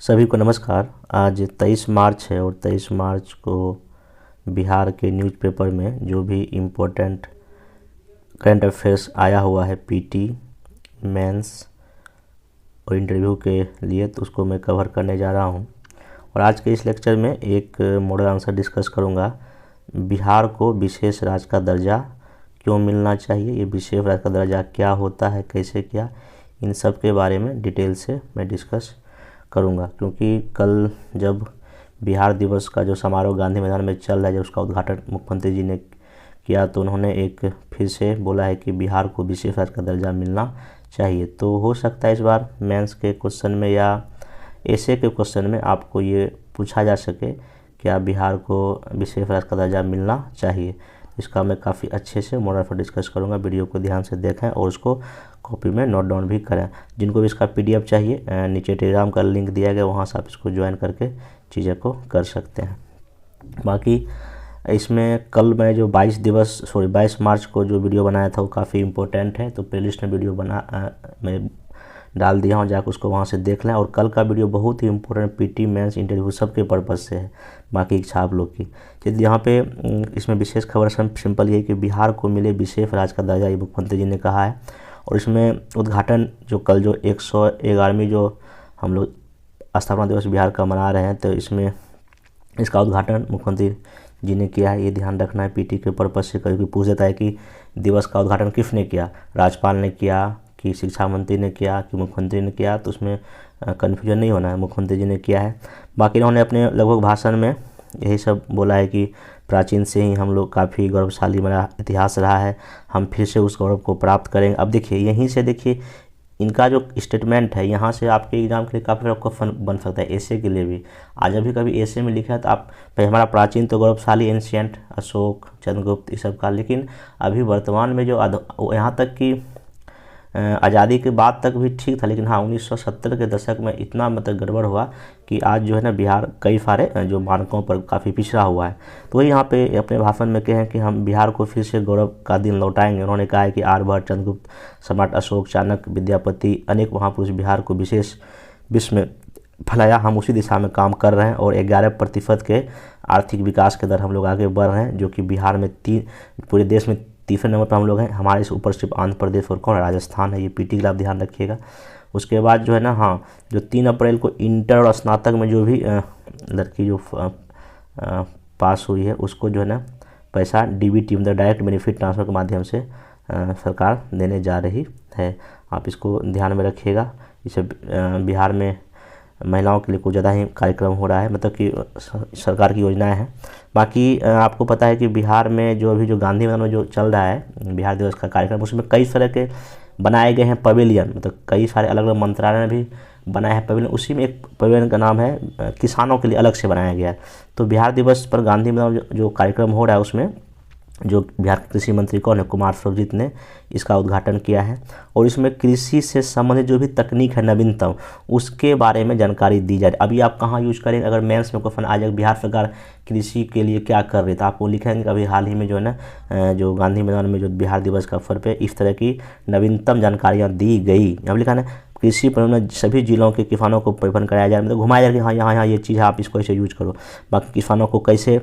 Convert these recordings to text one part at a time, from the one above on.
सभी को नमस्कार। आज 23 मार्च है और 23 मार्च को बिहार के न्यूज़पेपर में जो भी इम्पोर्टेंट करंट अफेयर्स आया हुआ है पीटी, मेंस और इंटरव्यू के लिए, तो उसको मैं कवर करने जा रहा हूं। और आज के इस लेक्चर में एक मॉडल आंसर डिस्कस करूंगा। बिहार को विशेष राज्य का दर्जा क्यों मिलना चाहिए, ये विशेष राज्य का दर्जा क्या होता है, कैसे क्या, इन सब के बारे में डिटेल से मैं डिस्कस करूंगा। क्योंकि कल जब बिहार दिवस का जो समारोह गांधी मैदान में चल रहा है, जब उसका उद्घाटन मुख्यमंत्री जी ने किया, तो उन्होंने एक फिर से बोला है कि बिहार को विशेष राज्य का दर्जा मिलना चाहिए। तो हो सकता है इस बार मेंस के क्वेश्चन में या एसए के क्वेश्चन में आपको ये पूछा जा सके क्या बिहार को विशेष राज्य का दर्जा मिलना चाहिए। इसका मैं काफ़ी अच्छे से मॉडल पर डिस्कस करूंगा। वीडियो को ध्यान से देखें और उसको कॉपी में नोट डाउन भी करें। जिनको भी इसका पीडीएफ चाहिए, नीचे टेलीग्राम का लिंक दिया गया, वहाँ से आप इसको ज्वाइन करके चीज़ें को कर सकते हैं। बाकी इसमें कल मैं जो 22 मार्च को जो वीडियो बनाया था वो काफ़ी इम्पोर्टेंट है, तो प्लेलिस्ट में वीडियो मैं डाल दिया हूँ, जाकर उसको वहाँ से देख लें। और कल का वीडियो बहुत ही इंपॉर्टेंट पीटी, मेंस, इंटरव्यू सबके पर्पज़ से है, बाकी इच्छा आप लोग की। यदि यहाँ पे इसमें विशेष खबर सिंपल ये है कि बिहार को मिले विशेष राज्य का दर्जा, ये मुख्यमंत्री जी ने कहा है। और इसमें उद्घाटन जो कल जो 111वीं जो हम लोग स्थापना दिवस बिहार का मना रहे हैं, तो इसमें इसका उद्घाटन मुख्यमंत्री जी ने किया है। ये ध्यान रखना है पीटी के पर्पज़ से। कभी पूछ देता है कि दिवस का उद्घाटन किसने किया, राज्यपाल ने किया कि शिक्षा मंत्री ने किया कि मुख्यमंत्री ने किया, तो उसमें कन्फ्यूजन नहीं होना है, मुख्यमंत्री जी ने किया है। बाकी इन्होंने अपने लगभग भाषण में यही सब बोला है कि प्राचीन से ही हम लोग काफ़ी गौरवशाली हमारा इतिहास रहा है, हम फिर से उस गौरव को प्राप्त करेंगे। अब देखिए यहीं से देखिए इनका जो स्टेटमेंट है, यहाँ से आपके एग्जाम के लिए काफ़ी आपको फन बन सकता है, एसे के लिए भी। आज अभी कभी एसे में लिखा है तो आप हमारा प्राचीन तो गौरवशाली एंशियंट अशोक, चंद्रगुप्त, इस सब का, लेकिन अभी वर्तमान में जो यहाँ तक कि आज़ादी के बाद तक भी ठीक था, लेकिन हाँ 1970 के दशक में इतना मतलब गड़बड़ हुआ कि आज जो है ना बिहार कई सारे जो मानकों पर काफ़ी पिछड़ा हुआ है। तो वही यहाँ पे अपने भाषण में कहे हैं कि हम बिहार को फिर से गौरव का दिन लौटाएंगे। उन्होंने कहा है कि आर्यभट्ट, चंद्रगुप्त, सम्राट अशोक, चाणक्य, विद्यापति, अनेक महापुरुष बिहार को विशेष विश्व में फैलाया। हम उसी दिशा में काम कर रहे हैं और 11% के आर्थिक विकास के दर हम लोग आगे बढ़ रहे हैं, जो कि बिहार में पूरे देश में तीसरे नंबर पर हम लोग हैं। हमारे इस ऊपर सिर्फ आंध्र प्रदेश और कौन, राजस्थान है। ये पीटी का आप ध्यान रखिएगा। उसके बाद जो है ना, हाँ जो 3 अप्रैल को इंटर और स्नातक में जो भी लड़की जो पास हुई है, उसको जो है ना पैसा डीबीटी मतलब डायरेक्ट बेनिफिट ट्रांसफ़र के माध्यम से सरकार देने जा रही है। आप इसको ध्यान में रखिएगा। इसे बिहार में महिलाओं के लिए कुछ ज़्यादा ही कार्यक्रम हो रहा है, मतलब कि सरकार की योजनाएं हैं। बाकी आपको पता है कि बिहार में जो अभी जो गांधी मैदान में जो चल रहा है बिहार दिवस का कार्यक्रम, उसमें कई तरह के बनाए गए हैं पवेलियन, मतलब कई सारे अलग अलग मंत्रालय ने भी बनाया है पवेलियन। उसी में एक पवेलियन का नाम है किसानों के लिए अलग से बनाया गया है। तो बिहार दिवस पर गांधी मैदान जो कार्यक्रम हो रहा है, उसमें जो बिहार के कृषि मंत्री कौन है, कुमार सर्वजित ने इसका उद्घाटन किया है। और इसमें कृषि से संबंधित जो भी तकनीक है नवीनतम, उसके बारे में जानकारी दी जा रही है। अभी आप कहाँ यूज करेंगे, अगर मेंस में क्वेश्चन आ जाए बिहार सरकार कृषि के लिए क्या कर रही है, तो आपको लिखेंगे अभी हाल ही में जो है ना जो गांधी मैदान में जो बिहार दिवस का अवसर पे इस तरह की नवीनतम जानकारियाँ दी गई। अब लिखा है कृषि पर सभी जिलों के किसानों को परिवहन कराया जाए, मतलब घुमाया जाए कि हाँ यहाँ ये चीज़ है, आप इसको ऐसे यूज करो। बाकी किसानों को कैसे,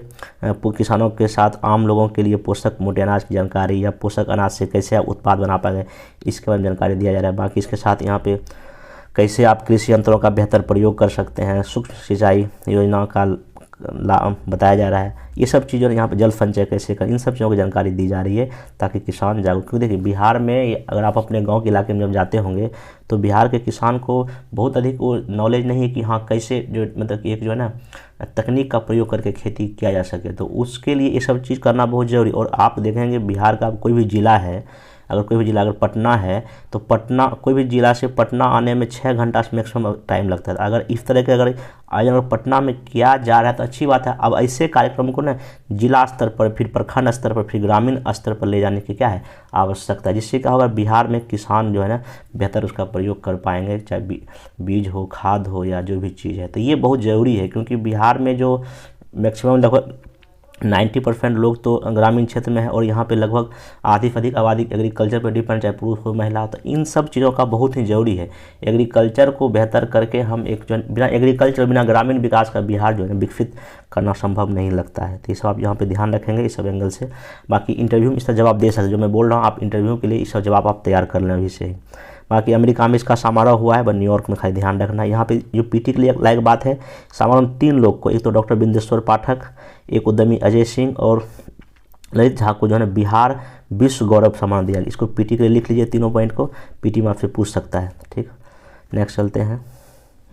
किसानों के साथ आम लोगों के लिए पोषक मोटे अनाज की जानकारी या पोषक अनाज से कैसे आप उत्पाद बना पाएंगे, इसके बारे में जानकारी दिया जा रहा है। बाकी इसके साथ यहाँ पे कैसे आप कृषि यंत्रों का बेहतर प्रयोग कर सकते हैं, सूक्ष्म सिंचाई योजनाओं का लाभ बताया जा रहा है। ये सब चीज़ों यहाँ पे जल संचय कैसे कर, इन सब चीज़ों की जानकारी दी जा रही है ताकि किसान जागरूक। क्योंकि देखिए बिहार में अगर आप अपने गांव के इलाके में जब जाते होंगे तो बिहार के किसान को बहुत अधिक वो नॉलेज नहीं है कि हाँ कैसे जो मतलब कि एक जो है ना तकनीक का प्रयोग करके खेती किया जा सके। तो उसके लिए ये सब चीज़ करना बहुत ज़रूरी। और आप देखेंगे बिहार का कोई भी ज़िला है, अगर कोई भी ज़िला अगर पटना है तो पटना कोई भी ज़िला से पटना आने में 6 घंटा से मैक्सिमम टाइम लगता है। अगर इस तरह के अगर आज अगर पटना में किया जा रहा है तो अच्छी बात है। अब ऐसे कार्यक्रम को ना जिला स्तर पर, फिर प्रखंड स्तर पर, फिर ग्रामीण स्तर पर ले जाने की क्या है आवश्यकता है, जिससे क्या होगा बिहार में किसान जो है ना बेहतर उसका प्रयोग कर पाएंगे, चाहे बीज हो, खाद हो या जो भी चीज़ है। तो ये बहुत ज़रूरी है क्योंकि बिहार में जो मैक्सिमम लगभग 90% लोग तो ग्रामीण क्षेत्र में है और यहाँ पे लगभग आधी से अधिक आबादी एग्रीकल्चर पर डिपेंड, चाहे पुरुष हो महिला हो। तो इन सब चीज़ों का बहुत ही ज़रूरी है। एग्रीकल्चर को बेहतर करके हम एक जो बिना एग्रीकल्चर, बिना ग्रामीण विकास का बिहार जो है विकसित करना संभव नहीं लगता है। तो ये सब आप यहाँ पे ध्यान रखेंगे इस सब एंगल से। बाकी इंटरव्यू में इसका जवाब दे सकते, जो मैं बोल रहा हूँ आप इंटरव्यू के लिए इस सब जवाब आप तैयार कर लें अभी से ही। बाकी अमेरिका में इसका समारोह हुआ है, बस न्यूयॉर्क में खाली ध्यान रखना। यहाँ पे जो पीटी के लिए लायक बात है, समारोह में 3 लोग को, एक तो डॉक्टर बिंदेश्वर पाठक, एक उद्यमी अजय सिंह और ललित झा को जो है ना बिहार विश्व गौरव सम्मान दिया। इसको पीटी के लिए लिख लीजिए, तीनों पॉइंट को, पीटी में आपसे पूछ सकता है। ठीक, नेक्स्ट चलते हैं।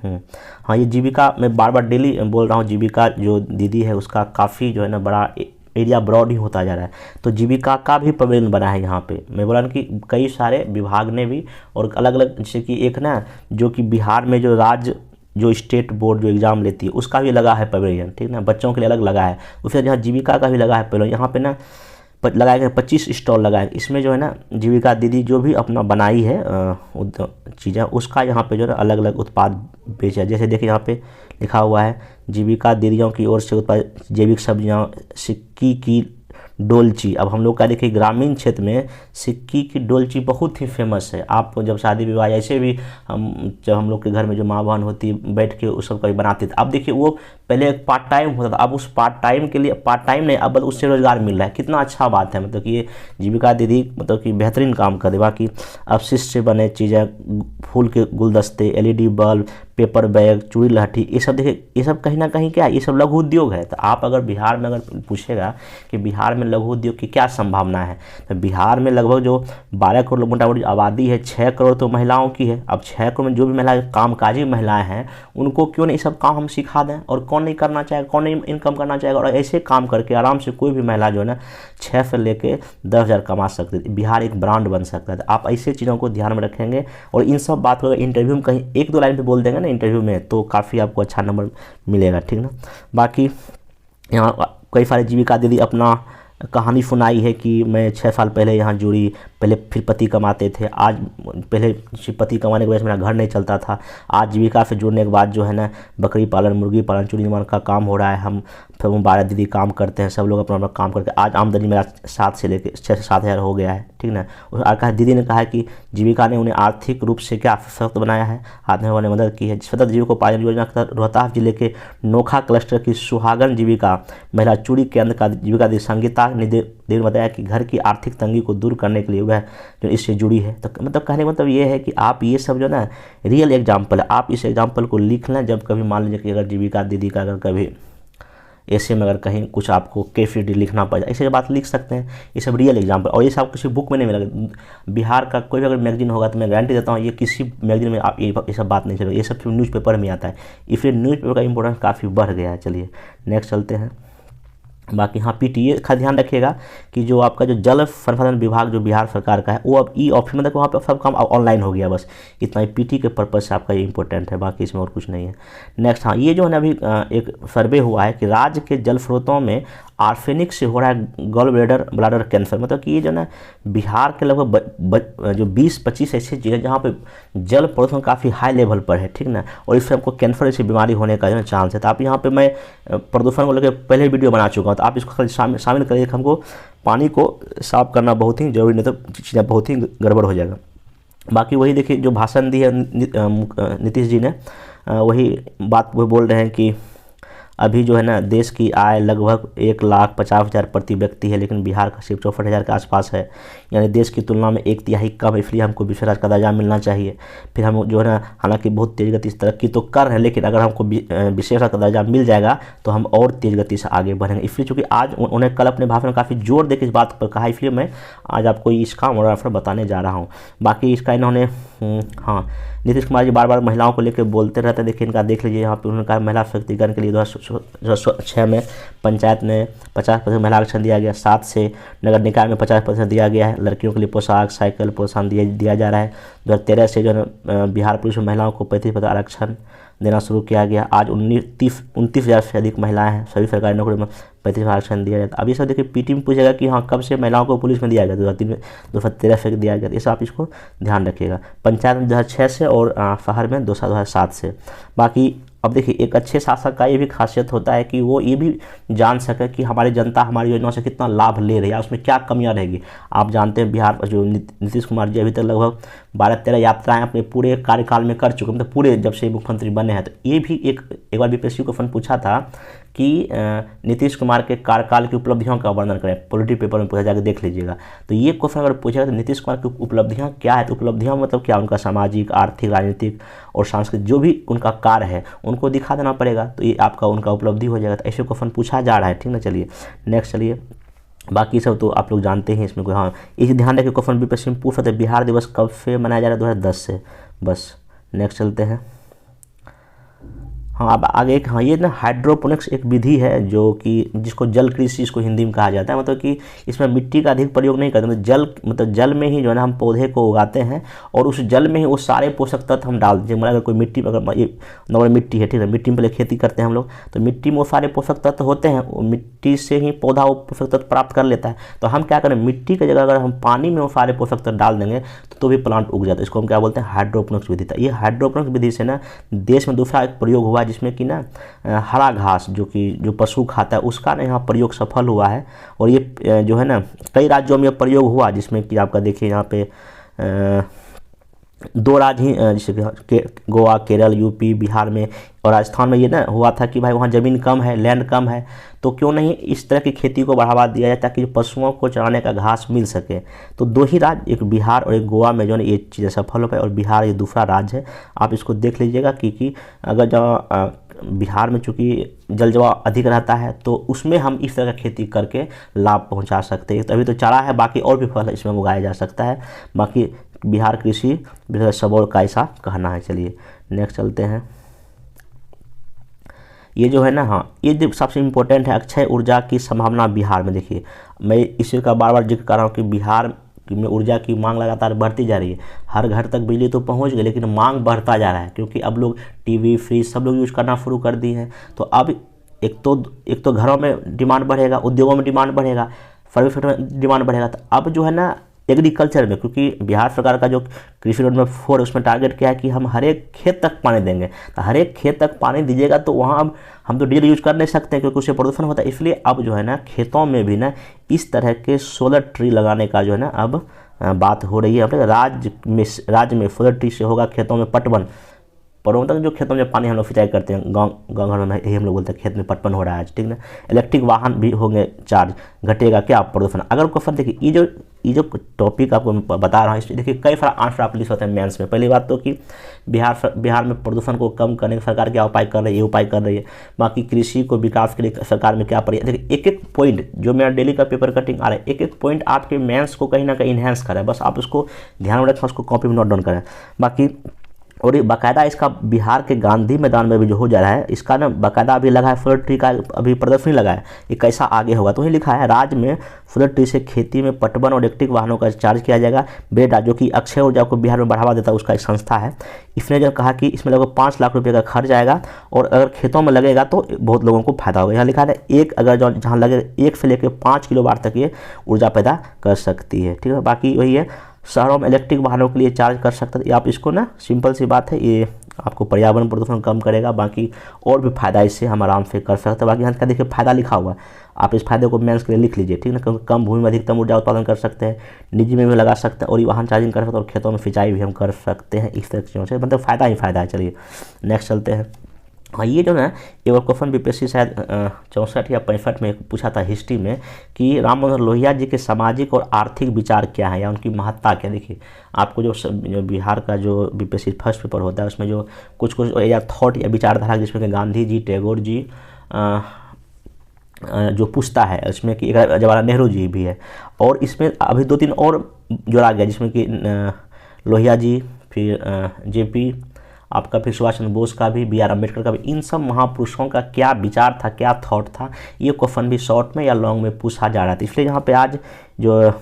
हाँ, ये जीविका मैं बार बार डेली बोल रहा हूँ, जीविका जो दीदी है उसका काफ़ी जो है ना बड़ा एरिया ब्रॉड ही होता जा रहा है। तो जीविका का भी पवेलियन बना है यहाँ पे। मैं बोला कि कई सारे विभाग ने भी और अलग अलग, जैसे कि एक ना जो कि बिहार में जो राज्य जो स्टेट बोर्ड जो एग्ज़ाम लेती है उसका भी लगा है पवेलियन, ठीक ना, बच्चों के लिए अलग लगा है। उसके यहाँ जीविका का भी लगा है पवेलियन। यहाँ पे ना लगाए गए 25 स्टॉल लगाए। इसमें जो है ना जीविका दीदी जो भी अपना बनाई है चीज़ें, उसका यहाँ पे जो है अलग अलग उत्पाद बेचा। जैसे देखिए यहाँ पे लिखा हुआ है, जीविका दीदियों की ओर से उत्पाद जैविक सब्जियाँ, सिक्की की डोलची। अब हम लोग का देखिए ग्रामीण क्षेत्र में सिक्की की डोलची बहुत ही फेमस है। आप जब शादी विवाह ऐसे भी जब हम लोग के घर में जो माँ बहन होती बैठ के उस सब कभी बनाते थे, अब देखिए वो पहले एक पार्ट टाइम होता था, अब उस पार्ट टाइम के लिए पार्ट टाइम नहीं, अब उससे रोजगार मिल रहा है। कितना अच्छा बात है, मतलब कि ये जीविका दीदी मतलब कि बेहतरीन काम कर दे। बाकी अपशिष्ट से बने चीज़ें, फूल के गुलदस्ते, LED बल्ब, पेपर बैग, चूड़ी लहठी, ये सब देखिए, ये सब कहीं ना कहीं क्या है, ये सब लघु उद्योग है। तो आप अगर बिहार में अगर पूछेगा कि बिहार में लघु उद्योग की क्या संभावना है, तो बिहार में लगभग जो 12 करोड़ मोटामोटी आबादी है, 6 करोड़ तो महिलाओं की है। अब 6 करोड़ में जो भी महिलाएं कामकाजी महिलाएं हैं, उनको क्यों नहीं सब काम हम सिखा दें। और कौन नहीं करना चाहेगा, कौन नहीं इनकम करना चाहेगा। और ऐसे काम करके आराम से कोई भी महिला जो है ना 6 से लेके 10,000 कमा सकती है। बिहार एक ब्रांड बन सकता है। तो आप ऐसे चीज़ों को ध्यान में रखेंगे और इन सब बात को इंटरव्यू में कहीं 1-2 लाइन पे बोल देंगे ना इंटरव्यू में, तो काफ़ी आपको अच्छा नंबर मिलेगा, ठीक ना। बाकी यहाँ कई सारे जीविका दीदी अपना कहानी सुनाई है कि मैं 6 साल पहले यहाँ जुड़ी, पहले फिर पति कमाते थे, आज पहले पति कमाने की वजह से मेरा घर नहीं चलता था, आज जीविका से जुड़ने के बाद जो है ना बकरी पालन, मुर्गी पालन, चूड़ी निर्माण का काम हो रहा है। हम 12 दीदी काम करते हैं, सब लोग अपना अपना काम करके आज आमदनी मेरा 7 से लेकर 6 से 7 हज़ार हो गया है, ठीक ना। और कहा दीदी ने कहा कि जीविका ने उन्हें आर्थिक रूप से क्या सशक्त बनाया है, आत्मनिर्भर ने मदद की है। सतत जीविकोपार्जन योजना के तहत रोहतास जिले के नोखा क्लस्टर की सुहागन जीविका महिला चूड़ी केंद्र का जीविका दी संगीता ने बताया कि घर की आर्थिक तंगी को दूर करने के लिए वह जो इससे जुड़ी है। तो मतलब कहने का मतलब ये है कि आप ये सब जो ना रियल एग्जाम्पल है, आप इस एग्जाम्पल को लिख लें। जब कभी मान लीजिए कि अगर जीविका दीदी का अगर कभी ऐसे में अगर कहीं कुछ आपको KFD लिखना पड़ जाए, ऐसे बात लिख सकते हैं। ये सब रियल एग्जाम्पल, और ये सब किसी बुक में नहीं मिलेगा। बिहार का कोई भी अगर मैगजीन होगा तो मैं गारंटी देता हूँ ये किसी मैगजीन में आप ये सब बात नहीं चलेगी। ये सब न्यूज़पेपर में आता है, इसलिए न्यूज़पेपर का इंपॉर्टेंस काफ़ी बढ़ गया है। चलिए नेक्स्ट चलते हैं। बाकी हाँ PTA का ध्यान रखिएगा कि जो आपका जो जल संसाधन विभाग जो बिहार सरकार का है, वो अब ऑफिस मतलब वहाँ पे सब काम ऑनलाइन हो गया। बस इतना ही PT के पर्पज़ से आपका ये इंपॉर्टेंट है, बाकी इसमें और कुछ नहीं है। नेक्स्ट हाँ, ये जो है ना अभी एक सर्वे हुआ है कि राज्य के जल स्रोतों में आर्सेनिक से हो रहा है गॉल ब्लैडर कैंसर। मतलब कि ये जो ना बिहार के लगभग जो 20-25 ऐसी चीज़ें जहाँ पे जल प्रदूषण काफ़ी हाई लेवल पर है, ठीक ना, और इससे हमको कैंसर जैसी बीमारी होने का जो है चांस है। तो आप यहाँ पे मैं प्रदूषण को लेकर पहले वीडियो बना चुका हूँ, तो आप इसको शामिल करिए। हमको पानी को साफ करना बहुत ही जरूरी, नहीं तो चीज़ें बहुत ही गड़बड़ हो जाएगा। बाकी वही देखिए जो भाषण दी है नीतीश जी ने, वही बात वो बोल रहे हैं कि अभी जो है ना देश की आय लगभग 1,50,000 प्रति व्यक्ति है, लेकिन बिहार का सिर्फ 64,000 के आसपास है, यानी देश की तुलना में 1/3 कम। इसलिए हमको विश्व राज्य का दर्जा मिलना चाहिए। फिर हम जो है ना हालांकि बहुत तेज़ गति से तरक्की तो कर रहे हैं, लेकिन अगर हमको विशेष राज्य का दर्जा मिल जाएगा तो हम और तेज़ गति से आगे बढ़ेंगे। इसलिए चूँकि आज उन्हें कल अपने भाषण में काफ़ी जोर देकर इस बात पर कहा, इसलिए मैं आज आपको इसका मोराफर बताने जा रहा हूँ। बाकी इसका इन्होंने हाँ नीतीश कुमार जी बार बार महिलाओं को लेकर बोलते रहते हैं। देखिए इनका देख लीजिए, यहाँ पे उन्होंने कहा महिला सशक्तिकरण के लिए 2006 में पंचायत में 50% महिला आरक्षण दिया गया, 7 से नगर निकाय में 50% दिया गया है। लड़कियों के लिए पोशाक साइकिल प्रोत्साहन दिया जा रहा है। 2013 से जो है बिहार पुलिस में महिलाओं को 35% आरक्षण देना शुरू किया गया। आज 29,000 से अधिक महिलाएं हैं। सभी सरकारी नौकरी में 35% आरक्षण दिया जाता है। अब ये सब देखिए PT में पूछेगा कि हाँ कब से महिलाओं को पुलिस में दिया गया, 2013 से दिया गया। इस आप इसको ध्यान रखिएगा। पंचायत में 2006 से और शहर में 2007 से। बाकी अब देखिए, एक अच्छे शासक का ये भी खासियत होता है कि वो ये भी जान सके कि हमारी जनता हमारी योजनाओं से कितना लाभ ले रही है, उसमें क्या कमियां रहेगी। आप जानते हैं बिहार जो नीतीश कुमार जी अभी तक लगभग 12-13 यात्राएं अपने पूरे कार्यकाल में कर चुके, मतलब पूरे जब से मुख्यमंत्री बने हैं। तो ये भी एक बार बीपीएससी को क्वेश्चन पूछा था कि नीतीश कुमार के कार्यकाल की उपलब्धियों का वर्णन करें, पॉलिटी पेपर में पूछा, जाकर देख लीजिएगा। तो ये क्वेश्चन अगर पूछेगा तो नीतीश कुमार की उपलब्धियां क्या है, तो उपलब्धियां मतलब क्या, उनका सामाजिक, आर्थिक, राजनीतिक और सांस्कृतिक जो भी उनका कार्य है उनको दिखा देना पड़ेगा, तो ये आपका उनका उपलब्धि हो जाएगा। तो ऐसे क्वेश्चन पूछा जा रहा है, ठीक ना। चलिए नेक्स्ट, चलिए बाकी सब तो आप लोग जानते हैं, इसमें कोई हाँ इस ध्यान रखिए क्वेश्चन बीपीएससी में पूछ सकते हैं बिहार दिवस कब से मनाया जा रहा है, 2010 से। बस नेक्स्ट चलते हैं। हाँ अब आगे एक, हाँ ये ना हाइड्रोपोनिक्स एक विधि है जो कि जिसको जल कृषि इसको हिंदी में कहा जाता है, मतलब कि इसमें मिट्टी का अधिक प्रयोग नहीं करते, मतलब जल में ही जो है ना हम पौधे को उगाते हैं और उस जल में ही वो सारे पोषक तत्व हम डाल देते हैं। मतलब अगर कोई मिट्टी, अगर ये नॉर्मल मिट्टी है, ठीक है, मिट्टी में पहले खेती करते हैं हम लोग, तो मिट्टी में वो सारे पोषक तत्व होते हैं, वो मिट्टी से ही पौधा वो पोषक तत्व प्राप्त कर लेता है। तो हम क्या करें, मिट्टी की जगह अगर हम पानी में वो सारे पोषक तत्व डाल देंगे तो भी प्लांट उग जाता है। इसको हम क्या बोलते हैं, हाइड्रोपोनिक्स विधि। ये हाइड्रोपोनिक्स विधि से ना देश में दूसरा एक प्रयोग हुआ जिसमें कि ना हरा घास जो पशु खाता है उसका ना यहाँ प्रयोग सफल हुआ है। और ये जो है ना कई राज्यों में प्रयोग हुआ, जिसमें कि आपका देखिए यहाँ पे 2 राज्य ही जैसे कि गोवा, केरल, यूपी, बिहार में और राजस्थान में ये ना हुआ था कि भाई वहाँ ज़मीन कम है, लैंड कम है, तो क्यों नहीं इस तरह की खेती को बढ़ावा दिया जाए ताकि पशुओं को चराने का घास मिल सके। तो 2 ही राज्य, एक बिहार और एक गोवा में जो है ये चीज़ें सफल हो पाई, और बिहार ये दूसरा राज्य है। आप इसको देख लीजिएगा कि अगर जो बिहार में चूँकि जल जवाब अधिक रहता है तो उसमें हम इस तरह का खेती करके लाभ पहुंचा सकते हैं। तो अभी तो चारा है, बाकी और भी फल इसमें उगाया जा सकता है। बाकी बिहार कृषि सबोर का ऐसा कहना है। चलिए नेक्स्ट चलते हैं। ये जो है ना, हाँ ये जो सबसे इम्पोर्टेंट है, अक्षय ऊर्जा की संभावना बिहार में। देखिए मैं इसी का बार बार जिक्र कर रहा हूँ कि बिहार में ऊर्जा की मांग लगातार बढ़ती जा रही है। हर घर तक बिजली तो पहुंच गई, लेकिन मांग बढ़ता जा रहा है क्योंकि अब लोग टीवी, फ्रिज सब लोग यूज़ करना शुरू कर दिए हैं। तो अब एक तो घरों में डिमांड बढ़ेगा, उद्योगों में डिमांड बढ़ेगा, सर्विस सेक्टर में डिमांड बढ़ेगा। तो अब जो है ना एग्रीकल्चर में, क्योंकि बिहार सरकार का जो कृषि रोड मैप 4 उसमें टारगेट क्या है कि हम हर एक खेत तक पानी देंगे। तो हर एक खेत तक पानी दीजिएगा तो वहाँ अब हम तो डीजल यूज़ कर नहीं सकते हैं क्योंकि उससे प्रदूषण होता है। इसलिए अब जो है ना खेतों में भी ना इस तरह के सोलर ट्री लगाने का जो है ना अब बात हो रही है। अपने राज्य में सोलर ट्री से होगा खेतों में पटवन। तक जो खेतों में पानी हम लोग सिंचाई करते हैं, गाँव घर में यही हम लोग बोलते हैं खेत में पटवन हो रहा है, ठीक ना। इलेक्ट्रिक वाहन भी होंगे चार्ज, घटेगा क्या प्रदूषण। अगर क्वेश्चन देखिए ये जो टॉपिक आपको बता रहा हूँ इसमें देखिए कई सारा आंसर आप लिख सकते हैं मेंस में। पहली बात तो कि बिहार में प्रदूषण को कम करने की सरकार क्या उपाय कर रही है, ये उपाय कर रही है। बाकी कृषि को विकास के लिए सरकार में क्या पड़ी। देखिए एक पॉइंट जो मेरा डेली का पेपर कटिंग आ रहा है, एक पॉइंट आपके मेंस को कहीं ना कहीं इन्हेंस करें, बस आप उसको ध्यान में रखें, उसको कॉपी में नोट डाउन करें। बाकी और ये बाकायदा इसका बिहार के गांधी मैदान में भी जो हो जा रहा है इसका ना बाकायदा अभी लगा है, सोलर ट्री का अभी प्रदर्शनी लगा है, ये कैसा आगे होगा। तो वही लिखा है राज्य में सोलर ट्री से खेती में पटवन और इलेक्ट्रिक वाहनों का चार्ज किया जाएगा। बेटा जो कि अक्षय ऊर्जा को बिहार में बढ़ावा देता है उसका एक संस्था है, इसने जो कहा कि इसमें लगभग 5 लाख रुपये का खर्च आएगा और अगर खेतों में लगेगा तो बहुत लोगों को फायदा होगा। यहाँ लिखा है एक अगर जहाँ लगे 1 से लेकर 5 किलोवाट तक ये ऊर्जा पैदा कर सकती है, ठीक है। बाकी वही है शहरों में इलेक्ट्रिक वाहनों के लिए चार्ज कर सकते हैं। आप इसको ना सिंपल सी बात है, ये आपको पर्यावरण प्रदूषण कम करेगा। बाकी और भी फायदा इससे हम आराम से कर सकते हैं। बाकी यहाँ का देखिए फायदा लिखा हुआ है, आप इस फायदे को मेंस के लिए लिख लीजिए, ठीक है। क्योंकि कम भूमि में अधिकतम ऊर्जा उत्पादन कर सकते हैं, निजी में भी लगा सकते हैं और ये वाहन चार्जिंग कर सकते हैं और खेतों में सिंचाई भी हम कर सकते हैं। इस तरह की चीज़ों से मतलब फ़ायदा ही फ़ायदा है। चलिए नेक्स्ट चलते हैं। हाँ ये जो ना एक बार क्वेश्चन बीपीएससी शायद 64 या 65 में पूछा था हिस्ट्री में कि राम मनोहर लोहिया जी के सामाजिक और आर्थिक विचार क्या है या उनकी महत्ता क्या। देखिए आपको जो बिहार का जो बीपीएससी फर्स्ट पेपर होता है उसमें जो कुछ या थॉट या विचारधारा जिसमें कि गांधी जी, टैगोर जी जो पूछता है, इसमें कि जवाहरलाल नेहरू जी भी है और इसमें अभी 2-3 और जोड़ा गया जिसमें कि लोहिया जी, फिर जेपी आपका, फिर सुभाष चंद्र बोस का भी, BR अम्बेडकर का भी। इन सब महापुरुषों का क्या विचार था, क्या थॉट था, ये क्वेश्चन भी शॉर्ट में या लॉन्ग में पूछा जा रहा था। इसलिए यहाँ पे आज जो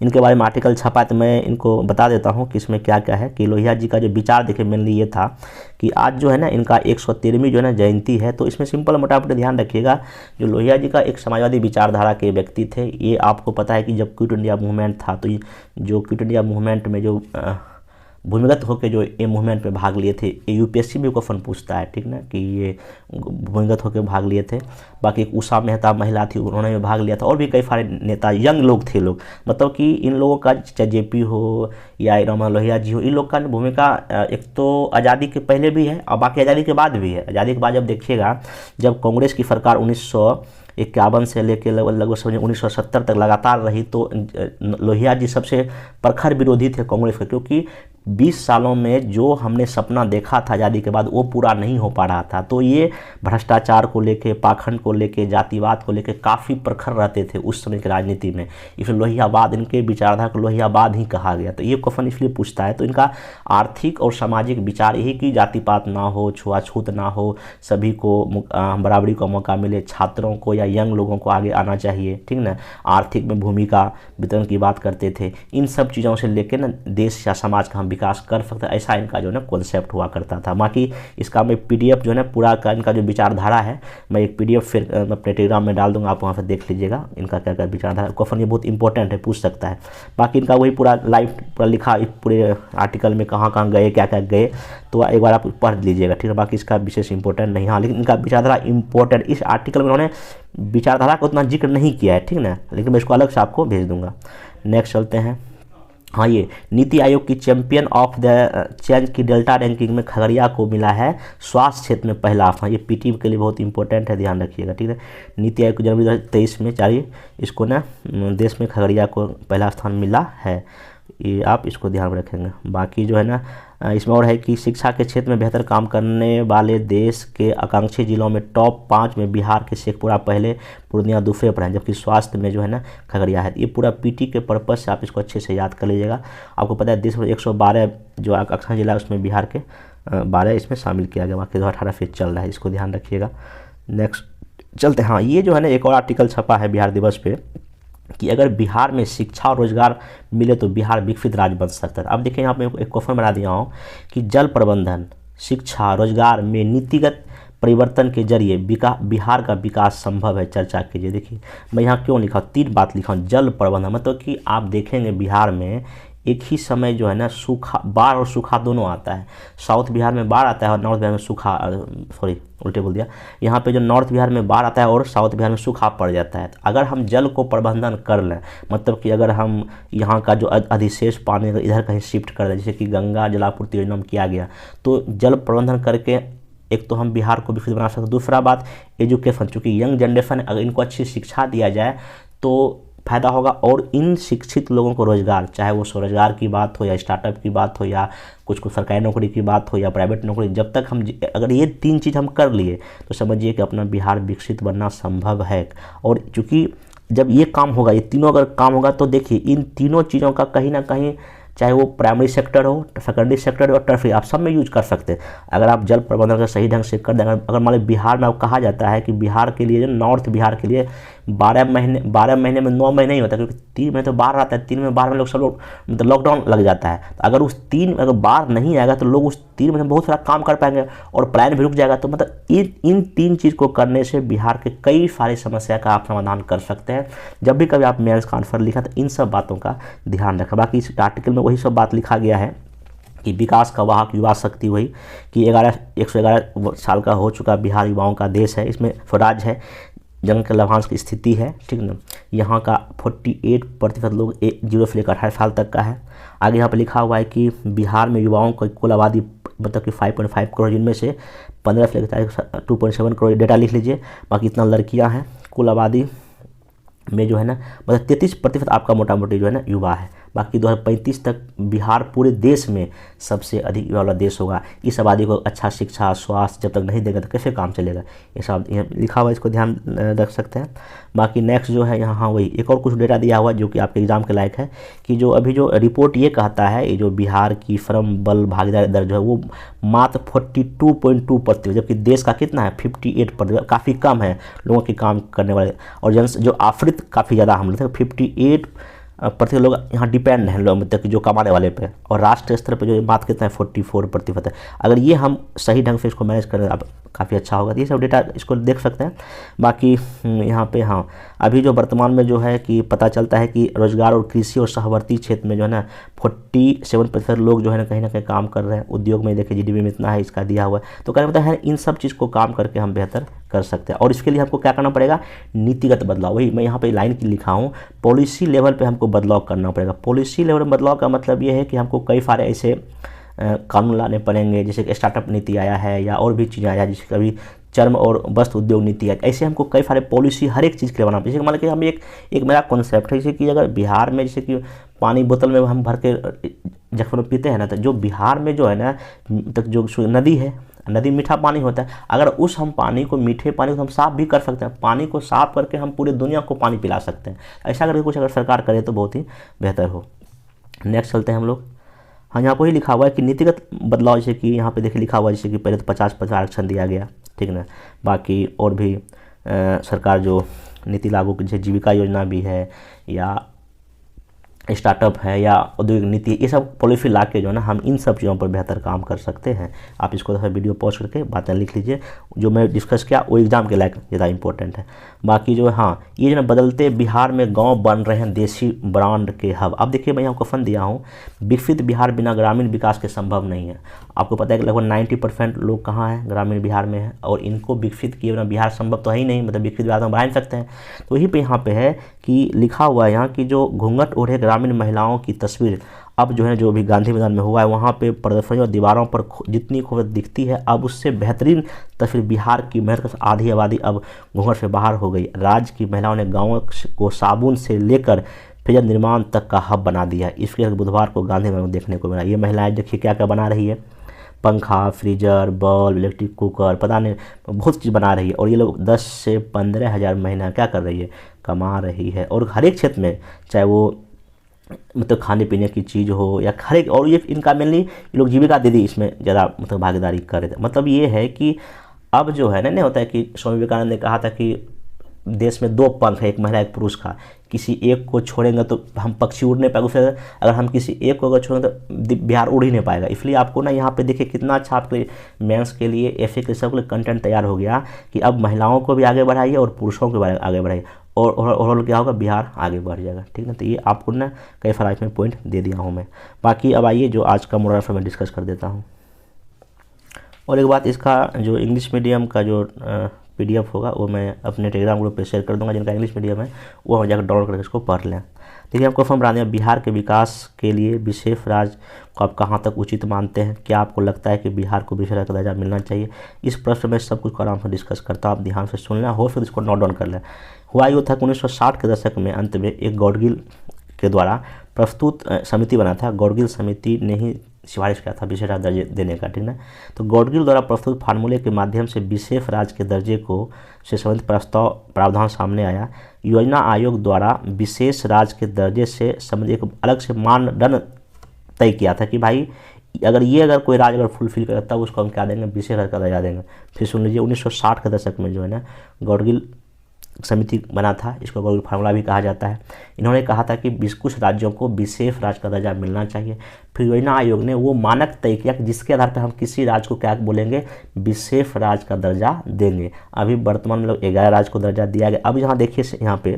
इनके बारे में आर्टिकल छपा तो मैं इनको बता देता हूँ कि इसमें क्या क्या है। कि लोहिया जी का जो विचार देखिए मेनली ये था कि आज जो है ना इनका 113वीं जो है ना जयंती है। तो इसमें सिंपल मोटामोटी ध्यान रखिएगा, जो लोहिया जी का एक समाजवादी विचारधारा के व्यक्ति थे। ये आपको पता है कि जब क्विट इंडिया मूवमेंट था तो जो क्विट इंडिया मूवमेंट में जो भूमिगत होकर जो ये मूवमेंट में भाग लिए थे, ये यूपीएससी भी क्वेश्चन पूछता है, ठीक ना, कि ये भूमिगत होकर भाग लिए थे। बाकी एक उषा मेहता महिला थी, उन्होंने भी भाग लिया था, और भी कई सारे नेता यंग लोग थे लोग। मतलब कि इन लोगों का चाहे जेपी हो या रामा लोहिया जी हो, इन लोग का भूमिका एक तो आज़ादी के पहले भी है और बाकी आज़ादी के बाद भी है। आज़ादी के बाद जब देखिएगा, जब कांग्रेस की सरकार 1951 से लेकर लगभग समझिए 1970 तक लगातार रही, तो लोहिया जी सबसे प्रखर विरोधी थे कांग्रेस के, क्योंकि 20 सालों में जो हमने सपना देखा था आज़ादी के बाद वो पूरा नहीं हो पा रहा था। तो ये भ्रष्टाचार को लेके, पाखंड को लेके, जातिवाद को लेके काफ़ी प्रखर रहते थे उस समय की राजनीति में। इसलिए लोहियावाद, इनके विचारधारा को लोहियावाद ही कहा गया। तो ये क्वेश्चन इसलिए पूछता है। तो इनका आर्थिक और सामाजिक विचार यही कि जातिपात ना हो, छुआछूत ना हो, सभी को बराबरी का मौका मिले, छात्रों को या यंग लोगों को आगे आना चाहिए, ठीक ना। आर्थिक में भूमिका वितरण की बात करते थे। इन सब चीज़ों से लेके ना देश या समाज का हम विकास कर सकते हैं, ऐसा इनका जो है ना कॉन्सेप्ट हुआ करता था। बाकी इसका मैं पीडीएफ जो है ना पूरा का इनका जो विचारधारा है, मैं एक पीडीएफ फिर अपने टेलीग्राम में डाल दूंगा, आप वहाँ पर देख लीजिएगा इनका क्या क्या विचारधारा। क्वेश्चन ये बहुत इंपॉर्टेंट है, पूछ सकता है। बाकी इनका वही पूरा लाइव पूरा लिखा पूरे आर्टिकल में, कहाँ कहाँ गए, क्या क्या गए, तो एक बार आप पढ़ लीजिएगा, ठीक है। बाकी इसका विशेष इंपॉर्टेंट नहीं, हाँ, लेकिन इनका विचारधारा इंपॉर्टेंट, इस आर्टिकल में उन्होंने विचारधारा को उतना जिक्र नहीं किया है, ठीक ना, लेकिन मैं इसको अलग से आपको भेज दूंगा। नेक्स्ट चलते हैं। हाँ, ये नीति आयोग की चैंपियन ऑफ द चेंज की डेल्टा रैंकिंग में खगड़िया को मिला है स्वास्थ्य क्षेत्र में पहला स्थान। ये पीटी के लिए बहुत इंपॉर्टेंट है, ध्यान रखिएगा, ठीक है। नीति आयोग को जनवरी 2023 में चाहिए, इसको ना देश में खगड़िया को पहला स्थान मिला है, ये आप इसको ध्यान में रखेंगे। बाकी जो है ना इसमें और है कि शिक्षा के क्षेत्र में बेहतर काम करने वाले देश के आकांक्षी जिलों में टॉप 5 में बिहार के शेखपुरा पहले, पूर्णिया दूसरे पर है, जबकि स्वास्थ्य में जो है ना खगड़िया है। ये पूरा पीटी के पर्पज़ से आप इसको अच्छे से याद कर लीजिएगा। आपको पता है देश में 112 जो आकांक्षी जिला है उसमें बिहार के 12 इसमें शामिल किया गया, बाकी 2018 फिर चल रहा है, इसको ध्यान रखिएगा। नेक्स्ट चलते हैं। हाँ, ये जो है ना एक और आर्टिकल छपा है बिहार दिवस पे कि अगर बिहार में शिक्षा और रोजगार मिले तो बिहार विकसित राज्य बन सकता है। अब देखिए यहाँ पे एक क्वेश्चन बना दिया हूँ कि जल प्रबंधन, शिक्षा, रोजगार में नीतिगत परिवर्तन के जरिए बिहार का विकास संभव है, चर्चा कीजिए। देखिए मैं यहाँ क्यों लिखा हूँ, 3 बात लिखा हूँ। जल प्रबंधन मतलब कि आप देखेंगे बिहार में एक ही समय जो है ना सूखा, बाढ़ और सूखा दोनों आता है। साउथ बिहार में बाढ़ आता है और नॉर्थ बिहार में सूखा, सॉरी उल्टे बोल दिया, यहाँ पे जो नॉर्थ बिहार में बाढ़ आता है और साउथ बिहार में सूखा पड़ जाता है। तो अगर हम जल को प्रबंधन कर लें, मतलब कि अगर हम यहाँ का जो अधिशेष पानी इधर कहीं शिफ्ट कर दें, जैसे कि गंगा जलापूर्ति योजना में किया गया, तो जल प्रबंधन करके एक तो हम बिहार को विकसित बना सकते हैं। दूसरा बात एजुकेशन, चूँकि यंग जनरेशन अगर इनको अच्छी शिक्षा दिया जाए तो फ़ायदा होगा, और इन शिक्षित लोगों को रोज़गार, चाहे वो स्वरोजगार की बात हो या स्टार्टअप की बात हो या कुछ सरकारी नौकरी की बात हो या प्राइवेट नौकरी, जब तक हम अगर ये 3 चीज़ हम कर लिए तो समझिए कि अपना बिहार विकसित बनना संभव है। और चूँकि जब ये काम होगा, ये तीनों अगर काम होगा, तो देखिए इन तीनों चीज़ों का कहीं ना कहीं, चाहे वो प्राइमरी सेक्टर हो, सेकेंडरी सेक्टर हो और टर्फरी, आप सब में यूज कर सकते हैं अगर आप जल प्रबंधन का सही ढंग से कर देंगे। अगर मान लीजिए बिहार में अब कहा जाता है कि बिहार के लिए, जो नॉर्थ बिहार के लिए 12 महीने में 9 महीने नहीं होता, क्योंकि 3 महीने तो बाढ़ आता है, 3 में बाढ़ में लोग सब लोग मतलब लॉकडाउन लग जाता है। तो अगर उस 3 अगर बाढ़ नहीं आएगा तो लोग उस 3 महीने में बहुत सारा काम कर पाएंगे और प्लान भी रुक जाएगा। तो मतलब इन 3 चीज़ को करने से बिहार के कई सारी समस्या का आप समाधान कर सकते हैं। जब भी कभी आप मेंस का आंसर लिखा तो इन सब बातों का ध्यान रखें। बाकी इस आर्टिकल में वही सब बात लिखा गया है कि विकास का वाहक युवा शक्ति, वही कि 111 साल का हो चुका बिहार युवाओं का देश है, इसमें स्वराज है, जन के लाभांश की स्थिति है, ठीक ना। यहाँ का 48% लोग 0 से लेकर 18 साल तक का है। आगे यहाँ पर लिखा हुआ है कि बिहार में युवाओं को कुल आबादी मतलब कि 5.5 करोड़, जिनमें से 15 से लेकर 2.7 करोड़, डेटा लिख लीजिए। बाकी इतना लड़कियाँ हैं, कुल आबादी में जो है ना मतलब 33% आपका मोटा मोटी जो है ना युवा है। बाकी 2035 तक बिहार पूरे देश में सबसे अधिक युवा वाला देश होगा। इस आबादी को अच्छा शिक्षा, स्वास्थ्य जब तक नहीं देगा तो कैसे काम चलेगा, ये सब लिखा हुआ है, इसको ध्यान रख सकते हैं। बाकी नेक्स्ट जो है यहाँ वही एक और कुछ डेटा दिया हुआ है जो कि आपके एग्जाम के लायक है कि जो अभी जो रिपोर्ट ये कहता है, ये जो बिहार की श्रम बल भागीदारी दर जो है वो मात्र 42.2%, जबकि देश का कितना है 58%, काफ़ी कम है लोगों के काम करने वाले। और जो आफृत काफ़ी ज़्यादा हम लोग 58 प्रति लोग यहाँ डिपेंड हैं, लोग मतलब कि जो कमाने वाले पे, और राष्ट्रीय स्तर पे जो बात करते हैं 44% है। अगर ये हम सही ढंग से इसको मैनेज करें अब काफ़ी अच्छा होगा। ये सब डेटा इसको देख सकते हैं। बाकी यहाँ पे हाँ, अभी जो वर्तमान में जो है कि पता चलता है कि रोजगार और कृषि और सहवर्ती क्षेत्र में जो है ना 47% लोग जो है ना कहीं काम कर रहे हैं। उद्योग में देखिए जीडीपी में इतना है इसका दिया हुआ है। तो कहने मतलब है इन सब चीज़ को काम करके हम बेहतर कर सकते हैं। और इसके लिए हमको क्या करना पड़ेगा, नीतिगत बदलाव। वही मैं यहाँ पे लाइन की लिखा हूँ, पॉलिसी लेवल पे हमको बदलाव करना पड़ेगा। पॉलिसी लेवल में बदलाव का मतलब ये है कि हमको कई सारे ऐसे कानून लाने पड़ेंगे, जैसे कि स्टार्टअप नीति आया है या और भी चीज़ें आया है, जैसे कभी चर्म और वस्त्र उद्योग नीति है। ऐसे हमको कई सारे पॉलिसी हर एक चीज़ के लिए बनाना। जैसे मतलब कि हम एक मेरा कॉन्सेप्ट है, जैसे कि अगर बिहार में जैसे कि पानी बोतल में हम भर के जखन पीते हैं ना, तो जो बिहार में जो है ना तक जो नदी है, नदी मीठा पानी होता है। अगर उस हम पानी को, मीठे पानी को हम साफ़ भी कर सकते हैं, पानी को साफ़ करके हम पूरी दुनिया को पानी पिला सकते हैं। ऐसा करके कुछ अगर सरकार करे तो बहुत ही बेहतर हो। नेक्स्ट चलते हैं हम लोग। हाँ, यहाँ पर ही लिखा हुआ है कि नीतिगत बदलाव, जैसे कि यहाँ पे देखिए लिखा हुआ है जैसे कि पहले तो 50% आरक्षण दिया गया, ठीक ना। बाकी और भी सरकार जो नीति लागू की, जैसे जीविका योजना भी है या स्टार्टअप है या औद्योगिक नीति, ये सब पॉलिसी ला के जो है ना हम इन सब चीज़ों पर बेहतर काम कर सकते हैं। आप इसको दफा वीडियो पॉज करके बातें लिख लीजिए, जो मैं डिस्कस किया वो एग्जाम के लायक ज़्यादा इंपॉर्टेंट है। बाकी जो है हाँ, ये जो ना बदलते बिहार में गांव बन रहे हैं देसी ब्रांड के हब। अब देखिए मैं यहाँ क्वेश्चन दिया हूँ, विकसित बिहार बिना ग्रामीण विकास के संभव नहीं है। आपको पता है कि लगभग 90% लोग कहाँ हैं, ग्रामीण बिहार में है, और इनको विकसित किए बिना बिहार संभव तो है ही नहीं, मतलब विकसित बिहार हम बना नहीं सकते हैं। तो वहीं पे यहाँ पे है कि लिखा हुआ है यहाँ की जो घूंघट ओढ़े ग्रामीण महिलाओं की तस्वीर अब जो है, जो भी गांधी मैदान में हुआ है वहाँ पे प्रदर्शनी और दीवारों पर जितनी खूबसूरत दिखती है, अब उससे बेहतरीन तस्वीर बिहार की मेहनत का आधी आबादी अब घूंघट से बाहर हो गई। राज्य की महिलाओं ने गाँव को साबुन से लेकर पेयजल निर्माण तक का हब बना दिया। इसके बुधवार को गांधी मैदान में देखने को मिला। ये महिलाएं देखिए क्या क्या बना रही है, पंखा, फ्रीजर, बल्ब, इलेक्ट्रिक कुकर, पता नहीं बहुत चीज़ बना रही है। और ये लोग 10 से 15 हज़ार महीना क्या कर रही है, कमा रही है। और हर एक क्षेत्र में, चाहे वो मतलब खाने पीने की चीज़ हो या हर एक, और ये इनका मेनली ये लोग जीविका दीदी इसमें ज़्यादा मतलब भागीदारी कर रहे थे। मतलब ये है कि अब जो है ना, नहीं होता है कि स्वामी विवेकानंद ने कहा था कि देश में 2 पंख है, एक महिला एक पुरुष का, किसी एक को छोड़ेंगे तो हम पक्षी उड़ नहीं पाएगा, उससे अगर हम किसी एक को अगर छोड़ेंगे तो बिहार उड़ ही नहीं पाएगा। इसलिए आपको ना यहाँ पे देखिए कितना अच्छा आपके मेंस के लिए, एफए के सब के लिए कंटेंट तैयार हो गया कि अब महिलाओं को भी आगे बढ़ाइए और पुरुषों को भी आगे बढ़ाइए, और ओवरऑल क्या होगा, बिहार आगे बढ़ जाएगा, ठीक ना। तो ये आपको ना कई सारा इसमें पॉइंट दे दिया हूँ मैं। बाकी अब आइए जो आज का मोरल मैं डिस्कस कर देता हूँ। और एक बात, इसका जो इंग्लिश मीडियम का जो पीडीएफ होगा वो मैं अपने टेलीग्राम ग्रुप पे शेयर कर दूंगा। जिनका इंग्लिश मीडियम है वो जाकर डाउनलोड करके इसको पढ़ लें। देखिए हमको फॉर्म बना दिया, बिहार के विकास के लिए विशेष राज्य को आप कहाँ तक उचित मानते हैं? क्या आपको लगता है कि बिहार को विशेष राज्य का दर्जा मिलना चाहिए? इस प्रश्न में सब कुछ आराम से डिस्कस करता हूँ, आप ध्यान से सुन लें, हो फिर इसको नोट डाउन कर लें। हुआ यूँ था कि 1960 के दशक में अंत में एक गॉडगिल के द्वारा प्रस्तुत समिति बना था। गॉडगिल समिति ने ही सिफारिश किया था विशेष राज्य दर्जे देने का, ठीक ना। तो गॉडगिल द्वारा प्रस्तुत फार्मूले के माध्यम से विशेष राज्य के दर्जे को से संबंधित प्रस्ताव प्रावधान सामने आया। योजना आयोग द्वारा विशेष राज्य के दर्जे से संबंधित एक अलग से मानदंड तय किया था कि भाई अगर कोई राज्य अगर फुलफिल करे तब उसको हम क्या देंगे, विशेष राज्य का दर्जा देंगे। फिर सुन लीजिए 1960 के दशक में जो है ना गॉडगिल समिति बना था, इसको गॉडगिल फार्मूला भी कहा जाता है। इन्होंने कहा था कि कुछ राज्यों को विशेष राज्य का दर्जा मिलना चाहिए। फिर योजना आयोग ने वो मानक तय किया कि जिसके आधार पर हम किसी राज्य को क्या बोलेंगे, विशेष राज्य का दर्जा देंगे। अभी वर्तमान में लोग 11 राज्य को दर्जा दिया गया। अब यहाँ देखिए यहाँ पे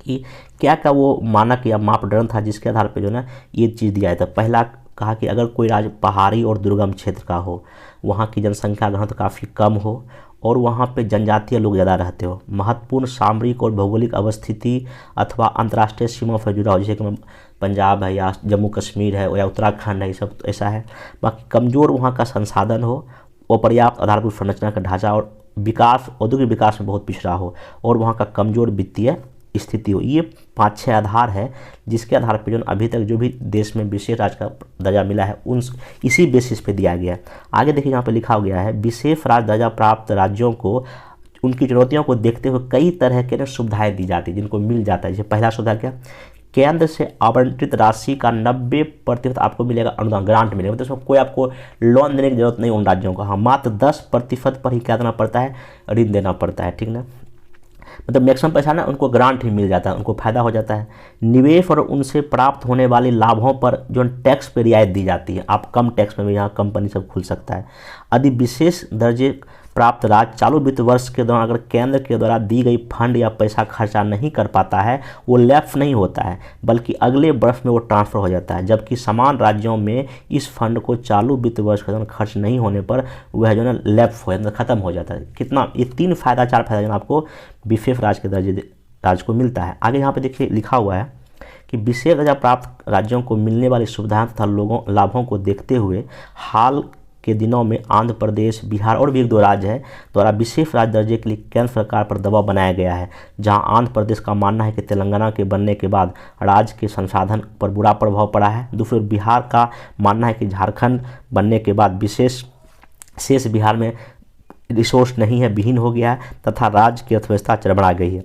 कि क्या क्या वो मानक या मापदंड था जिसके आधार पर जो ना ये चीज़ दिया जाता है। पहला कहा कि अगर कोई राज्य पहाड़ी और दुर्गम क्षेत्र का हो, वहाँ की जनसंख्या घनत्व काफ़ी कम हो और वहाँ पे जनजातीय लोग ज़्यादा रहते हो, महत्वपूर्ण सामरिक और भौगोलिक अवस्थिति अथवा अंतर्राष्ट्रीय सीमा से जुड़ा हो, जैसे कि पंजाब है या जम्मू कश्मीर है या उत्तराखंड है, ये सब ऐसा है। बाकी कमज़ोर वहाँ का संसाधन हो और पर्याप्त आधारभूत संरचना का ढांचा और विकास, औद्योगिक विकास में बहुत पिछड़ा हो और वहाँ का कमज़ोर वित्तीय स्थिति हो। ये 5-6 आधार है जिसके आधार पर जो अभी तक जो भी देश में विशेष राज्य का दर्जा मिला है उन इसी बेसिस पे दिया गया है। आगे देखिए यहाँ पे लिखा गया है, विशेष राज्य दर्जा प्राप्त राज्यों को उनकी चुनौतियों को देखते हुए कई तरह के सुविधाएं दी जाती है जिनको मिल जाता है। जैसे पहला सुविधा क्या, केंद्र से आवंटित राशि का 90% आपको मिलेगा अनुदान, ग्रांट मिलेगा, मतलब उसमें कोई आपको लोन देने की जरूरत नहीं उन राज्यों को। हाँ, मात्र 10% पर ही क्या देना पड़ता है, ऋण देना पड़ता है, ठीक ना। मतलब मैक्सिमम पैसा ना उनको ग्रांट ही मिल जाता है, उनको फायदा हो जाता है। निवेश और उनसे प्राप्त होने वाले लाभों पर जो टैक्स पे रियायत दी जाती है, आप कम टैक्स में भी यहाँ कंपनी सब खुल सकता है। यदि विशेष दर्जे प्राप्त राज्य चालू वित्त वर्ष के दौरान अगर केंद्र के द्वारा दी गई फंड या पैसा खर्चा नहीं कर पाता है, वो लैप्स नहीं होता है, बल्कि अगले वर्ष में वो ट्रांसफर हो जाता है। जबकि समान राज्यों में इस फंड को चालू वित्त वर्ष के दौरान खर्च नहीं होने पर वह जो है ना लैप्स हो जाता है, खत्म हो जाता है। कितना, ये 3 फायदा 4 फायदा जो आपको विशेष राज्य के दर्जे राज्य को मिलता है। आगे यहाँ पे देखिए लिखा हुआ है कि विशेष दर्जा प्राप्त राज्यों को मिलने वाली सुविधाएं तथा लाभों को देखते हुए हाल के दिनों में आंध्र प्रदेश, बिहार और भी 1-2 राज्य है द्वारा विशेष राज्य दर्जे के लिए केंद्र सरकार पर दबाव बनाया गया है। जहां आंध्र प्रदेश का मानना है कि तेलंगाना के बनने के बाद राज्य के संसाधन पर बुरा प्रभाव पड़ा है। दूसरे बिहार का मानना है कि झारखंड बनने के बाद शेष बिहार में रिसोर्स नहीं है, विहीन हो गया है तथा राज्य की अर्थव्यवस्था चरमरा गई है।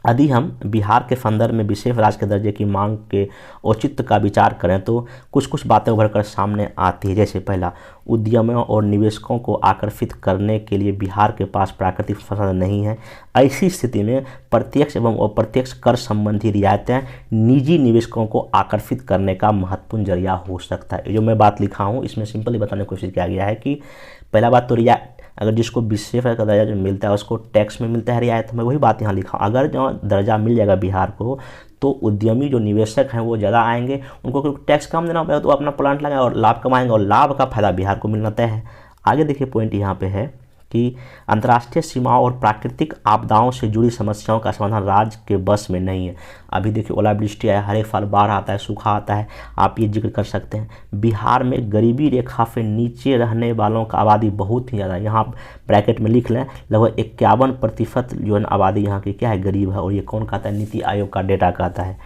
यदि हम बिहार के संदर्भ में विशेष राज्य के दर्जे की मांग के औचित्य का विचार करें तो कुछ बातें उभर कर सामने आती है। जैसे पहला, उद्यमियों और निवेशकों को आकर्षित करने के लिए बिहार के पास प्राकृतिक संसाधन नहीं है। ऐसी स्थिति में प्रत्यक्ष एवं अप्रत्यक्ष कर संबंधी रियायतें निजी निवेशकों को आकर्षित करने का महत्वपूर्ण जरिया हो सकता है। जो मैं बात लिखा हूँ इसमें सिंपली बताने की कोशिश किया गया है कि पहला बात तो अगर जिसको विशेष का दर्जा जो मिलता है उसको टैक्स में मिलता है रियायत। मैं वही बात यहाँ लिखा, अगर जो दर्जा मिल जाएगा बिहार को तो उद्यमी जो निवेशक हैं वो ज़्यादा आएंगे, उनको क्योंकि टैक्स कम देना पड़ेगा तो अपना प्लांट लगाएंगे और लाभ कमाएंगे, और लाभ का फायदा बिहार को मिलना तय है। आगे देखिए पॉइंट यहाँ पे है कि अंतर्राष्ट्रीय सीमाओं और प्राकृतिक आपदाओं से जुड़ी समस्याओं का समाधान राज्य के बस में नहीं है। अभी देखिए ओलावृष्टि आया, हर एक साल बाढ़ आता है, सूखा आता है, आप ये जिक्र कर सकते हैं। बिहार में गरीबी रेखा से नीचे रहने वालों का आबादी बहुत ही ज़्यादा है। यहाँ ब्रैकेट में लिख लें, लगभग 51% जो है आबादी यहाँ की क्या है, गरीब है। और ये कौन कहता है, नीति आयोग का डेटा कहता है।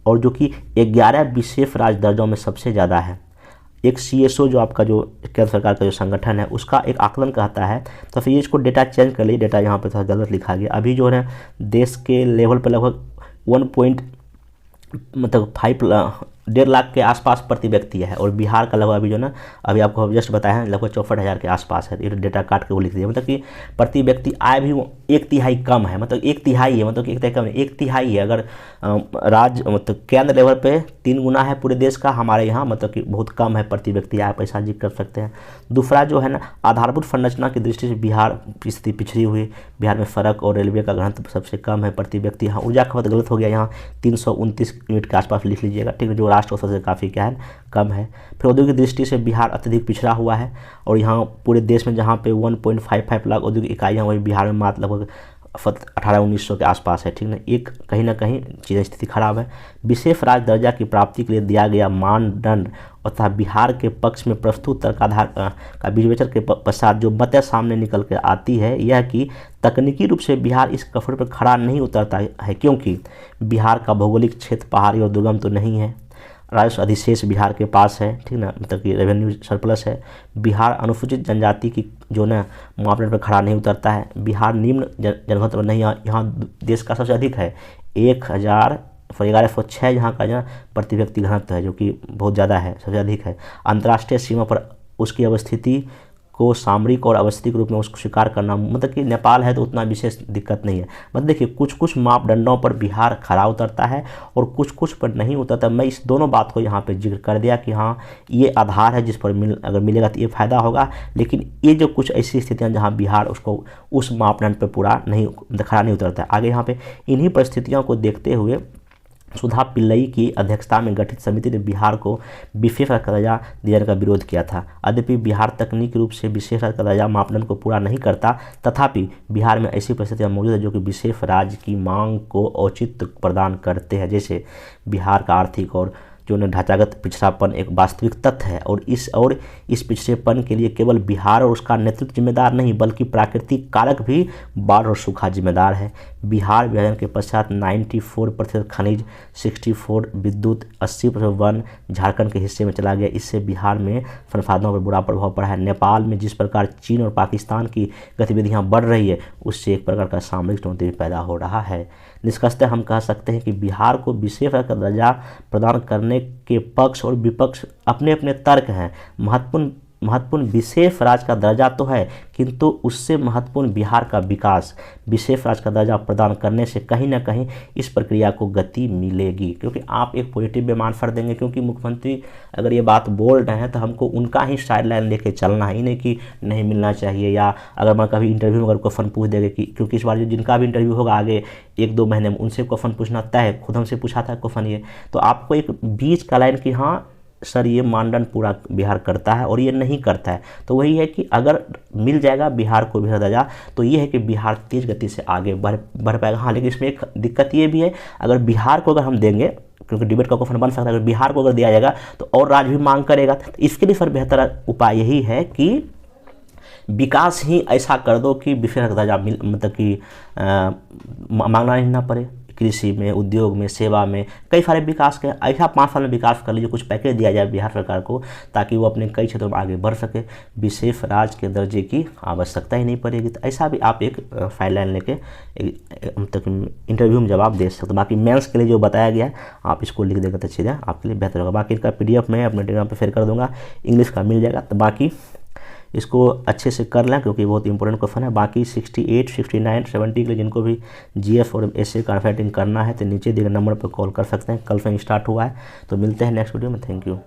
और जो कि 11 विशेष राज्य दर्जों में सबसे ज़्यादा है। एक CSO जो आपका जो केंद्र सरकार का जो संगठन है उसका एक आकलन कहता है, तो फिर इसको डेटा चेंज कर लिए, डेटा यहाँ पे थोड़ा गलत लिखा गया। अभी जो है देश के लेवल पर लगभग 1.5 लाख के आसपास प्रति व्यक्ति है, और बिहार का लगभग अभी जो ना अभी आपको जस्ट बताया है लगभग 64,000 के आसपास है। ये डेटा काट के वो लिख दिया, मतलब कि प्रति व्यक्ति आय भी 1/3 कम है, मतलब 1/3 है, मतलब कि 1/3 कम है, 1/3 है। अगर राज्य मतलब केंद्र लेवल पे 3 गुना है पूरे देश का, हमारे यहाँ मतलब कि बहुत कम है प्रति व्यक्ति आय, पैसा जी कर सकते हैं। दूसरा जो है ना, आधारभूत संरचना की दृष्टि से बिहार की स्थिति पिछड़ी हुई। बिहार में सड़क और रेलवे का घनत्व सबसे कम है प्रति व्यक्ति। यहाँ ऊर्जा खपत गलत हो गया, यहाँ 329 यूनिट के आसपास लिख लीजिएगा, ठीक है, जो राष्ट्र औसत से काफ़ी क्या है, कम है। फिर औद्योगिक दृष्टि से बिहार अत्यधिक पिछड़ा हुआ है, और यहाँ पूरे देश में जहाँ पे 1.55 लाख औद्योगिक इकाइयाँ, वही बिहार में मात्र लगभग 1800-1900 के आसपास है, ठीक ना। एक कहीं ना कहीं चीज़ें स्थिति खराब है। विशेष राज्य दर्जा की प्राप्ति के लिए दिया गया मानदंड तथा बिहार के पक्ष में प्रस्तुत तर्क आधार का विवेचन के पश्चात जो बातें सामने निकल कर आती है यह कि तकनीकी रूप से बिहार इस कफड़ पर खड़ा नहीं उतरता है, क्योंकि बिहार का भौगोलिक क्षेत्र पहाड़ी और दुर्गम तो नहीं है। राजस्व अधिशेष बिहार के पास है, ठीक ना, मतलब कि रेवेन्यू सरप्लस है। बिहार अनुसूचित जनजाति की जो ना मापदंड पर खड़ा नहीं उतरता है। बिहार निम्न जनघनत्व नहीं, यहाँ देश का सबसे अधिक है, 1106 यहाँ का जो प्रति व्यक्ति घनत्व है, जो कि बहुत ज़्यादा है, सबसे अधिक है। अंतर्राष्ट्रीय सीमा पर उसकी अवस्थिति को सामरिक और अवस्थित रूप में उसको स्वीकार करना, मतलब कि नेपाल है तो उतना विशेष दिक्कत नहीं है। मतलब देखिए कुछ मापदंडों पर बिहार खरा उतरता है और कुछ पर नहीं उतरता। मैं इस दोनों बात को यहाँ पे जिक्र कर दिया कि हाँ ये आधार है जिस पर अगर मिलेगा तो ये फायदा होगा, लेकिन ये जो कुछ ऐसी स्थितियाँ जहाँ बिहार उसको उस मापदंड पर पूरा नहीं खरा नहीं उतरता है। आगे यहाँ पे इन्हीं परिस्थितियों को देखते हुए सुधा पिल्लई की अध्यक्षता में गठित समिति ने बिहार को विशेष राज्य का दर्जा दिए जाने का विरोध किया था। यद्यपि बिहार तकनीकी रूप से विशेष राज्य का दर्जा मापदंड को पूरा नहीं करता, तथापि बिहार में ऐसी परिस्थितियां मौजूद है जो कि विशेष राज्य की मांग को औचित्य प्रदान करते हैं। जैसे बिहार का आर्थिक और जो ढांचागत पिछड़ापन एक वास्तविक तथ्य है, और इस पिछड़ेपन के लिए केवल बिहार और उसका नेतृत्व जिम्मेदार नहीं बल्कि प्राकृतिक कारक भी बाढ़ और सूखा जिम्मेदार है। बिहार विभाजन के पश्चात 94% खनिज, 64 विद्युत, 80% वन झारखंड के हिस्से में चला गया। इससे बिहार में संसाधनों पर बुरा प्रभाव पड़ा है। नेपाल में जिस प्रकार चीन और पाकिस्तान की गतिविधियाँ बढ़ रही है उससे एक प्रकार का सामरिक चुनौती भी पैदा हो रहा है। निष्कर्षतः हम कह सकते हैं कि बिहार को विशेष राज्य का दर्जा प्रदान करने के पक्ष और विपक्ष अपने अपने तर्क हैं। महत्वपूर्ण महत्वपूर्ण विशेष राज्य का दर्जा तो है, किंतु उससे महत्वपूर्ण बिहार का विकास, विशेष राज्य का दर्जा प्रदान करने से कहीं ना कहीं इस प्रक्रिया को गति मिलेगी। क्योंकि आप एक पॉजिटिव में आंसर देंगे, क्योंकि मुख्यमंत्री अगर ये बात बोल रहे हैं तो हमको उनका ही साइडलाइन लेके चलना है, नहीं कि नहीं मिलना चाहिए। या अगर मैं कभी इंटरव्यू में अगर क्वेश्चन पूछ देंगे कि, क्योंकि इस बार जिनका भी इंटरव्यू होगा आगे 1-2 महीने में, उनसे क्वेश्चन पूछना तय है, खुद हमसे पूछा था क्वेश्चन ये, तो आपको एक बीच का लाइन कि हाँ सर ये मानदंड पूरा बिहार करता है और ये नहीं करता है, तो वही है कि अगर मिल जाएगा बिहार को बिहार दर्जा तो ये है कि बिहार तेज गति से आगे बढ़ पाएगा। हाँ, लेकिन इसमें एक दिक्कत ये भी है, अगर बिहार को अगर हम देंगे, क्योंकि डिबेट का क्वेश्चन बन सकता है, अगर बिहार को अगर दिया जाएगा तो और राज्य भी मांग करेगा। तो इसके लिए सर बेहतर उपाय यही है कि विकास ही ऐसा कर दो कि विशेष दर्जा मतलब कि मांगना ही ना पड़े। कृषि में, उद्योग में, सेवा में कई सारे विकास के ऐसा 5 साल में विकास कर लीजिए, कुछ पैकेज दिया जाए बिहार सरकार को, ताकि वो अपने कई क्षेत्रों में आगे बढ़ सके, विशेष राज्य के दर्जे की आवश्यकता ही नहीं पड़ेगी। तो ऐसा भी आप एक फाइल लाइन लेके मतलब इंटरव्यू में जवाब दे सकते हो। बाकी मेंस के लिए जो बताया गया है आप इसको लिख देंगे तो चीज़ें आपके लिए बेहतर होगा। बाकी इनका PDF मैं अपने टेलीग्राम पर शेयर कर दूँगा, इंग्लिश का मिल जाएगा। तो बाकी इसको अच्छे से कर लें, क्योंकि बहुत इंपॉर्टेंट क्वेश्चन है। बाकी 68, 69, 70 के लिए जिनको भी GS और SA का फाइटिंग करना है तो नीचे दिए गए नंबर पर कॉल कर सकते हैं। कल से स्टार्ट हुआ है, तो मिलते हैं नेक्स्ट वीडियो में। Thank you.